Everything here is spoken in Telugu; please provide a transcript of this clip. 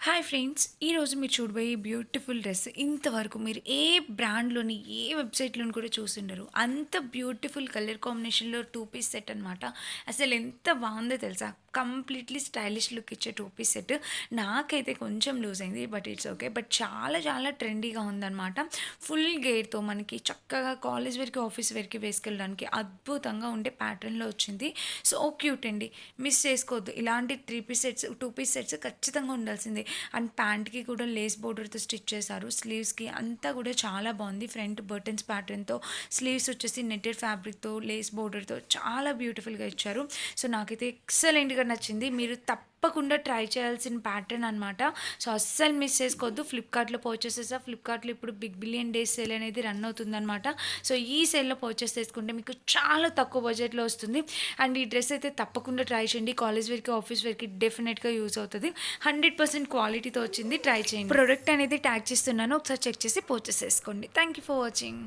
Hi friends! ఈరోజు మీరు చూడబోయే బ్యూటిఫుల్ డ్రెస్ ఇంతవరకు మీరు ఏ బ్రాండ్‌లోని, ఏ వెబ్‌సైట్‌లోని కూడా చూసుండరు. అంత బ్యూటిఫుల్ కలర్ కాంబినేషన్‌లో 2 పీస్ సెట్ అనమాట. అసలెంత బావుందో తెలుసా? కంప్లీట్‌లీ స్టైలిష్ లుక్ ఇచ్చే 2 పీస్ సెట్. నాకైతే కొంచెం లూజ్ అయింది. But it's okay. బట్ చాలా చాలా ట్రెండీగా ఉందనమాట. ఫుల్ గేర్‌తో మనకి చక్కగా కాలేజ్ వేర్‌కి, ఆఫీస్ వేర్‌కి వేసుకెళ్ళడానికి అద్భుతంగా ఉండే ప్యాటర్న్‌లో వచ్చింది. సో క్యూట్ అండి. మిస్ చేసుకోవద్దు. ఇలాంటి 3 పీస్ సెట్స్, 2 పీస్ సెట్స్ ఖచ్చితంగా ఉండాల్సిందే. అండ్ ప్యాంట్‌కి కూడా లేస్ బోర్డర్‌తో స్టిచ్ చేశారు. స్లీవ్స్‌కి అంతా కూడా చాలా బాగుంది. ఫ్రంట్ బటన్స్ ప్యాటర్న్‌తో, స్లీవ్స్ వచ్చేసి నెట్టెడ్ ఫ్యాబ్రిక్‌తో, లేస్ బోర్డర్‌తో చాలా బ్యూటిఫుల్‌గా ఇచ్చారు. సో నాకైతే ఎక్సలెంట్‌గా నచ్చింది. మీరు తప్పకుండా ట్రై చేయాల్సిన ప్యాటర్న్ అనమాట. సో అస్సలు మిస్ చేసుకోవద్దు. ఫ్లిప్‌కార్ట్‌లో పర్చేస్ చేసా. ఫ్లిప్‌కార్ట్‌లో ఇప్పుడు బిగ్ బిలియన్ డేస్ సేల్ అనేది రన్ అవుతుందనమాట. సో ఈ సేల్‌లో పర్చేస్ చేసుకుంటే మీకు చాలా తక్కువ బడ్జెట్‌లో వస్తుంది. అండ్ ఈ డ్రెస్ అయితే తప్పకుండా ట్రై చేయండి. కాలేజ్ వేర్‌కి, ఆఫీస్ వేర్‌కి డెఫినెట్‌గా యూజ్ అవుతది. 100% క్వాలిటీతో వచ్చింది. ట్రై చేయండి. ప్రొడక్ట్ అనేది ట్యాగ్ చేస్తున్నాను. ఒకసారి చెక్ చేసి పర్చేస్ చేసుకోండి. Thank you for watching.